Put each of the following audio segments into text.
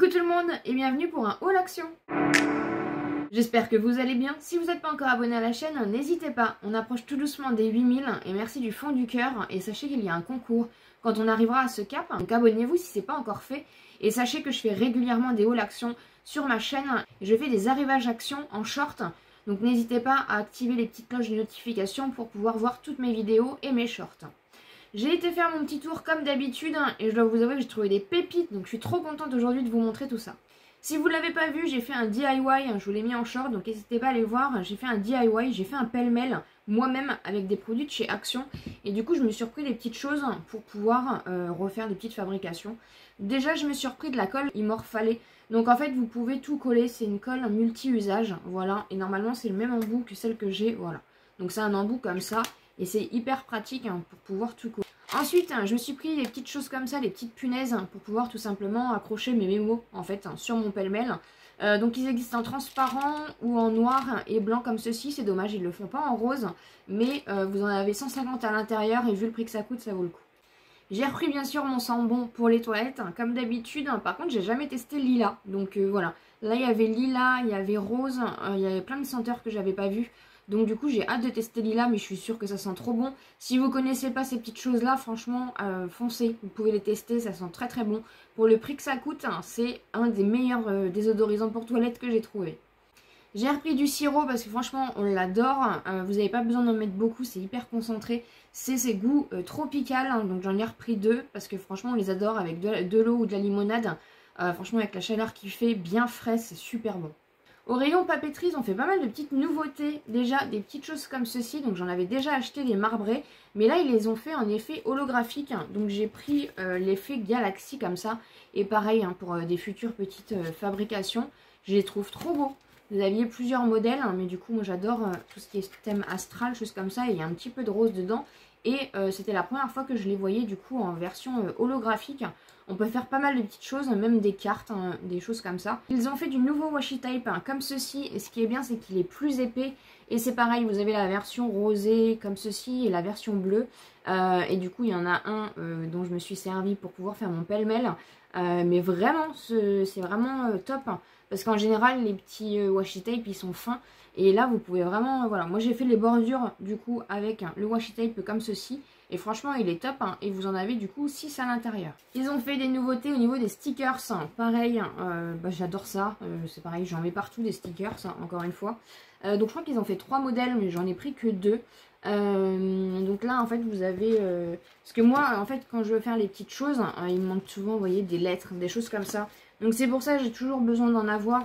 Coucou tout le monde et bienvenue pour un haul action. J'espère que vous allez bien. Si vous n'êtes pas encore abonné à la chaîne, n'hésitez pas. On approche tout doucement des 8000 et merci du fond du cœur. Et sachez qu'il y a un concours quand on arrivera à ce cap. Donc abonnez-vous si ce n'est pas encore fait. Et sachez que je fais régulièrement des hauls actions sur ma chaîne. Je fais des arrivages actions en short. Donc n'hésitez pas à activer les petites cloches de notification pour pouvoir voir toutes mes vidéos et mes shorts. J'ai été faire mon petit tour comme d'habitude et je dois vous avouer que j'ai trouvé des pépites, donc je suis trop contente aujourd'hui de vous montrer tout ça. Si vous ne l'avez pas vu, j'ai fait un DIY, je vous l'ai mis en short, donc n'hésitez pas à aller voir. J'ai fait un DIY, j'ai fait un pêle-mêle moi-même avec des produits de chez Action. Et du coup, je me suis repris des petites choses pour pouvoir refaire des petites fabrications. Déjà, je me suis repris de la colle Immorphalée. Donc en fait, vous pouvez tout coller, c'est une colle multi-usage, voilà. Et normalement, c'est le même embout que celle que j'ai, voilà. Donc c'est un embout comme ça. Et c'est hyper pratique pour pouvoir tout coller. Ensuite, je me suis pris des petites choses comme ça, des petites punaises pour pouvoir tout simplement accrocher mes mémos en fait sur mon pêle-mêle. Donc ils existent en transparent ou en noir et blanc comme ceci. C'est dommage, ils ne le font pas en rose. Mais vous en avez 150 à l'intérieur et vu le prix que ça coûte, ça vaut le coup. J'ai repris bien sûr mon sambon pour les toilettes, comme d'habitude. Par contre, j'ai jamais testé lilas. Donc voilà. Là, il y avait lilas, il y avait rose, il y avait plein de senteurs que j'avais pas vues. Donc du coup j'ai hâte de tester lilas, mais je suis sûre que ça sent trop bon. Si vous connaissez pas ces petites choses là, franchement foncez, vous pouvez les tester, ça sent très très bon. Pour le prix que ça coûte, c'est un des meilleurs désodorisants pour toilette que j'ai trouvé. J'ai repris du sirop parce que franchement on l'adore, vous n'avez pas besoin d'en mettre beaucoup, c'est hyper concentré. C'est ses goûts tropical, donc j'en ai repris deux parce que franchement on les adore avec de l'eau ou de la limonade. Franchement avec la chaleur qu'il fait, bien frais, c'est super bon. Au rayon papeterie, ils ont fait pas mal de petites nouveautés. Déjà, des petites choses comme ceci. Donc j'en avais déjà acheté des marbrés. Mais là, ils les ont fait en effet holographique. Donc j'ai pris l'effet Galaxy comme ça. Et pareil, pour des futures petites fabrications. Je les trouve trop beaux. Vous aviez plusieurs modèles. Mais du coup, moi j'adore tout ce qui est thème astral, choses comme ça. Et il y a un petit peu de rose dedans. Et c'était la première fois que je les voyais du coup en version holographique. On peut faire pas mal de petites choses, même des cartes, des choses comme ça. Ils ont fait du nouveau washi tape comme ceci. Et ce qui est bien, c'est qu'il est plus épais. Et c'est pareil, vous avez la version rosée comme ceci et la version bleue. Et du coup, il y en a un dont je me suis servi pour pouvoir faire mon pêle-mêle. Mais vraiment, c'est vraiment top. Parce qu'en général, les petits washi tape, ils sont fins. Et là, vous pouvez vraiment... Voilà, moi j'ai fait les bordures du coup avec le washi tape comme ceci. Et franchement, il est top. Et vous en avez du coup 6 à l'intérieur. Ils ont fait des nouveautés au niveau des stickers. Pareil, j'adore ça. C'est pareil, j'en mets partout des stickers, encore une fois. Donc je crois qu'ils ont fait 3 modèles, mais j'en ai pris que 2. Donc là, en fait, vous avez... Parce que moi, en fait, quand je veux faire les petites choses, il me manque souvent, vous voyez, des lettres, des choses comme ça. Donc c'est pour ça que j'ai toujours besoin d'en avoir.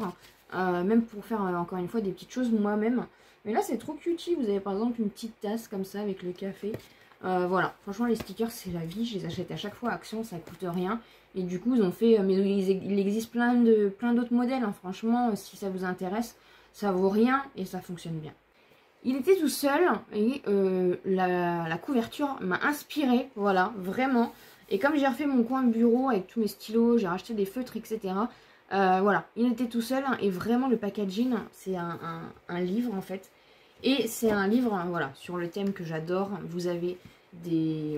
Même pour faire encore une fois des petites choses moi-même. Mais là c'est trop cutie, vous avez par exemple une petite tasse comme ça avec le café. Voilà, franchement les stickers c'est la vie, je les achète à chaque fois à Action, ça coûte rien. Et du coup ils ont fait, mais il existe plein d'autres modèles, franchement si ça vous intéresse, ça vaut rien et ça fonctionne bien. Il était tout seul et la couverture m'a inspiré, voilà, vraiment. Et comme j'ai refait mon coin de bureau avec tous mes stylos, j'ai racheté des feutres, etc. Voilà, il était tout seul et vraiment le packaging, c'est un livre en fait. Et c'est un livre, voilà, sur le thème que j'adore. Vous avez des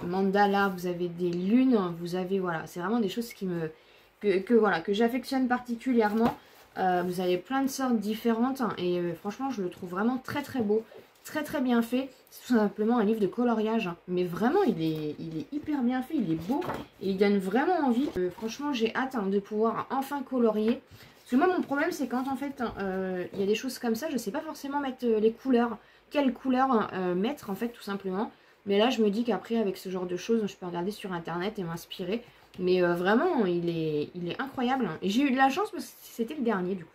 mandalas, vous avez des lunes, vous avez, voilà, c'est vraiment des choses qui me, voilà, que j'affectionne particulièrement. Vous avez plein de sortes différentes et franchement, je le trouve vraiment très très beau. Très très bien fait, c'est tout simplement un livre de coloriage, mais vraiment il est hyper bien fait, il est beau et il donne vraiment envie. Franchement j'ai hâte de pouvoir enfin colorier, parce que moi mon problème c'est quand en fait il y a des choses comme ça, je sais pas forcément mettre les couleurs, quelle couleur mettre en fait tout simplement, mais là je me dis qu'après avec ce genre de choses je peux regarder sur internet et m'inspirer, mais vraiment il est incroyable et j'ai eu de la chance parce que c'était le dernier du coup.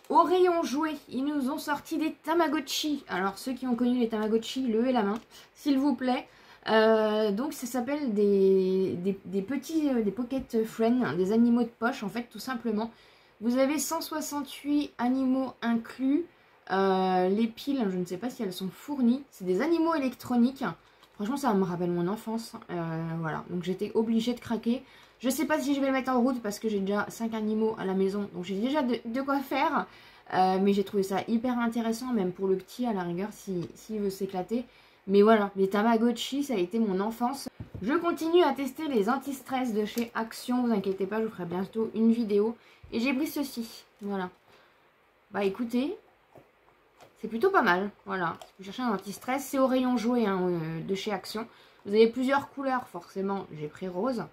Au rayon jouets, ils nous ont sorti des Tamagotchi. Alors ceux qui ont connu les Tamagotchi, levez la main, s'il vous plaît. Donc ça s'appelle des petits, des pocket friends, des animaux de poche en fait tout simplement. Vous avez 168 animaux inclus. Les piles, je ne sais pas si elles sont fournies. C'est des animaux électroniques. Franchement ça me rappelle mon enfance. Voilà, donc j'étais obligée de craquer. Je sais pas si je vais le mettre en route parce que j'ai déjà 5 animaux à la maison. Donc j'ai déjà de quoi faire. Mais j'ai trouvé ça hyper intéressant, même pour le petit à la rigueur, s'il veut s'éclater. Mais voilà, les Tamagotchi, ça a été mon enfance. Je continue à tester les anti-stress de chez Action. Vous inquiétez pas, je vous ferai bientôt une vidéo. Et j'ai pris ceci, voilà. Bah écoutez, c'est plutôt pas mal, voilà. Si vous cherchez un anti-stress, c'est au rayon jouet hein, de chez Action. Vous avez plusieurs couleurs, forcément, j'ai pris rose.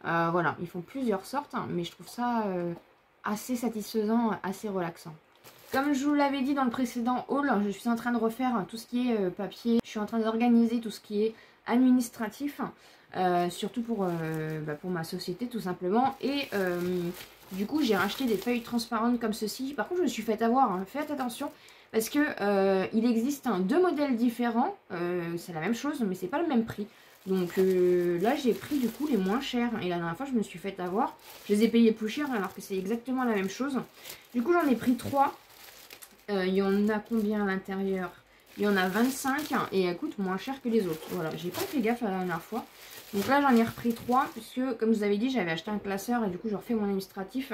Voilà, ils font plusieurs sortes, hein, mais je trouve ça assez satisfaisant, assez relaxant. Comme je vous l'avais dit dans le précédent haul, je suis en train de refaire tout ce qui est papier. Je suis en train d'organiser tout ce qui est administratif, surtout pour ma société tout simplement. Et du coup, j'ai racheté des feuilles transparentes comme ceci. Par contre, je me suis fait avoir, hein. Faites attention parce que il existe deux modèles différents. C'est la même chose, mais c'est pas le même prix. Donc là, j'ai pris du coup les moins chers. Et la dernière fois, je me suis fait avoir. Je les ai payés plus cher alors que c'est exactement la même chose. Du coup, j'en ai pris 3. Il y en a combien à l'intérieur? Il y en a 25 et elles coûtent moins cher que les autres. Voilà, j'ai pas fait gaffe la dernière fois. Donc là, j'en ai repris 3 puisque, comme je vous avais dit, j'avais acheté un classeur et du coup, je refais mon administratif.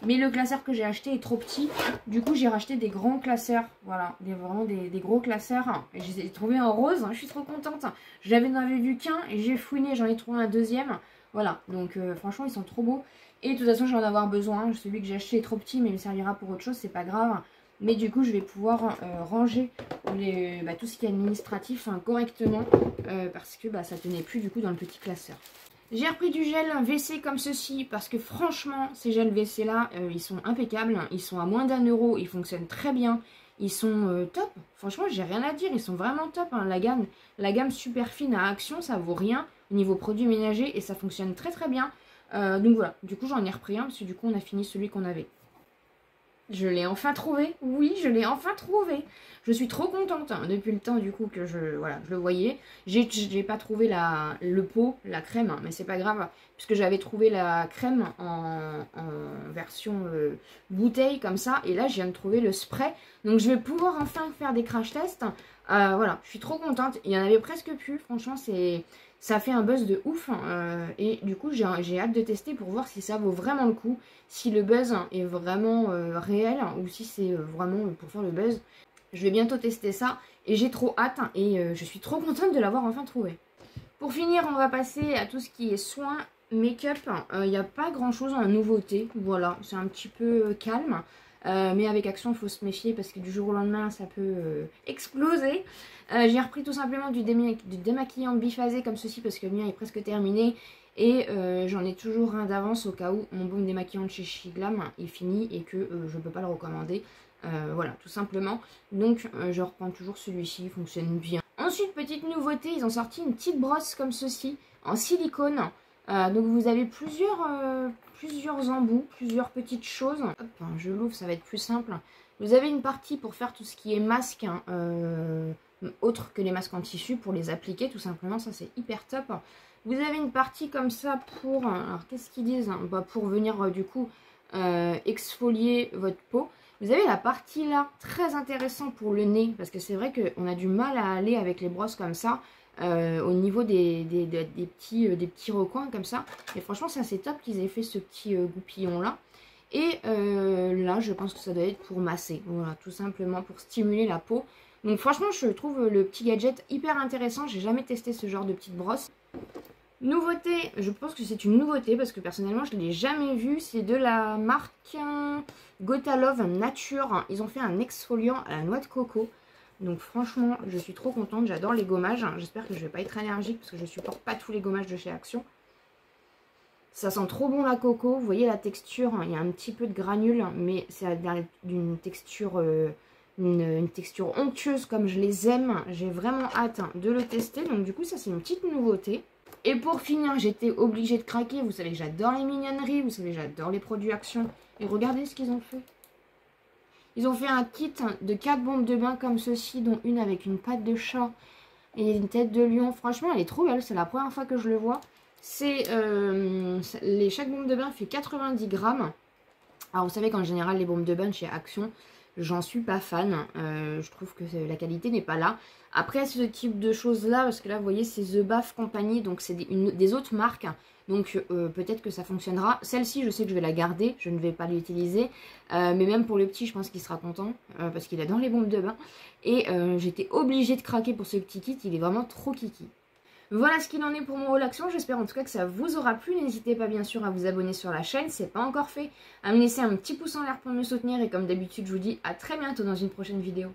Mais le classeur que j'ai acheté est trop petit. Du coup, j'ai racheté des grands classeurs. Voilà, vraiment des gros classeurs. Et je les ai trouvés en rose. Je suis trop contente. Je n'avais vu qu'un et j'ai fouiné. J'en ai trouvé un deuxième. Voilà, donc franchement, ils sont trop beaux. Et de toute façon, je vais en avoir besoin. Celui que j'ai acheté est trop petit, mais il me servira pour autre chose. C'est pas grave. Mais du coup, je vais pouvoir ranger tout ce qui est administratif correctement parce que ça tenait plus du coup dans le petit classeur. J'ai repris du gel WC comme ceci parce que franchement, ces gels WC là, ils sont impeccables. Ils sont à moins d'1 €, ils fonctionnent très bien. Ils sont top. Franchement, j'ai rien à dire, ils sont vraiment top. Hein. La gamme super fine à Action, ça vaut rien au niveau produits ménagers et ça fonctionne très très bien. Donc voilà, du coup j'en ai repris un parce que du coup on a fini celui qu'on avait. Je l'ai enfin trouvé, oui, je l'ai enfin trouvé. Je suis trop contente hein, depuis le temps du coup que je le voyais. J'ai pas trouvé le pot, la crème, hein, mais c'est pas grave, puisque j'avais trouvé la crème en version bouteille comme ça. Et là, je viens de trouver le spray. Donc je vais pouvoir enfin faire des crash tests. Voilà, je suis trop contente. Il y en avait presque plus, franchement, ça fait un buzz de ouf et du coup j'ai hâte de tester pour voir si ça vaut vraiment le coup, si le buzz est vraiment réel ou si c'est vraiment pour faire le buzz. Je vais bientôt tester ça et j'ai trop hâte et je suis trop contente de l'avoir enfin trouvé. Pour finir, on va passer à tout ce qui est soins, make-up. Il n'y a pas grand chose en nouveauté, voilà, c'est un petit peu calme. Mais avec Action, il faut se méfier parce que du jour au lendemain, ça peut exploser. J'ai repris tout simplement du démaquillant biphasé comme ceci parce que le mien est presque terminé. Et j'en ai toujours un d'avance au cas où mon baume démaquillant de chez Shiglam est fini et que je ne peux pas le recommander. Voilà, tout simplement. Donc, je reprends toujours celui-ci, il fonctionne bien. Ensuite, petite nouveauté, ils ont sorti une petite brosse comme ceci, en silicone. Donc vous avez plusieurs embouts, plusieurs petites choses. Hop, je l'ouvre, ça va être plus simple. Vous avez une partie pour faire tout ce qui est masque, hein, autre que les masques en tissu, pour les appliquer tout simplement, ça c'est hyper top. Vous avez une partie comme ça pour, alors qu'est-ce qu'ils disent, pour venir du coup exfolier votre peau. Vous avez la partie là, très intéressante pour le nez, parce que c'est vrai qu'on a du mal à aller avec les brosses comme ça. Au niveau des petits recoins comme ça. Et franchement, c'est assez top qu'ils aient fait ce petit goupillon là. Et là, je pense que ça doit être pour masser. Voilà, tout simplement pour stimuler la peau. Donc franchement, je trouve le petit gadget hyper intéressant. J'ai jamais testé ce genre de petite brosse. Nouveauté, je pense que c'est une nouveauté parce que personnellement, je ne l'ai jamais vu. C'est de la marque Gotalove Nature. Ils ont fait un exfoliant à la noix de coco. Donc franchement, je suis trop contente, j'adore les gommages. J'espère que je ne vais pas être allergique parce que je ne supporte pas tous les gommages de chez Action. Ça sent trop bon la coco, vous voyez la texture, il y a un petit peu de granules, mais c'est d'une texture, une texture onctueuse comme je les aime. J'ai vraiment hâte de le tester, donc du coup ça c'est une petite nouveauté. Et pour finir, j'étais obligée de craquer, vous savez que j'adore les mignonneries, vous savez que j'adore les produits Action. Et regardez ce qu'ils ont fait. Ils ont fait un kit de 4 bombes de bain comme ceci, dont une avec une patte de chat et une tête de lion. Franchement, elle est trop belle, c'est la première fois que je le vois. Chaque bombe de bain fait 90 grammes. Alors vous savez qu'en général, les bombes de bain chez Action, j'en suis pas fan. Je trouve que la qualité n'est pas là. Après, ce type de choses là, parce que là, vous voyez, c'est The Bath Company, donc c'est des autres marques. Donc peut-être que ça fonctionnera. Celle-ci, je sais que je vais la garder, je ne vais pas l'utiliser. Mais même pour le petit, je pense qu'il sera content parce qu'il adore les bombes de bain. Et j'étais obligée de craquer pour ce petit kit, il est vraiment trop kiki. Voilà ce qu'il en est pour mon haul action, j'espère en tout cas que ça vous aura plu. N'hésitez pas bien sûr à vous abonner sur la chaîne, c'est pas encore fait, à me laisser un petit pouce en l'air pour me soutenir et comme d'habitude je vous dis à très bientôt dans une prochaine vidéo.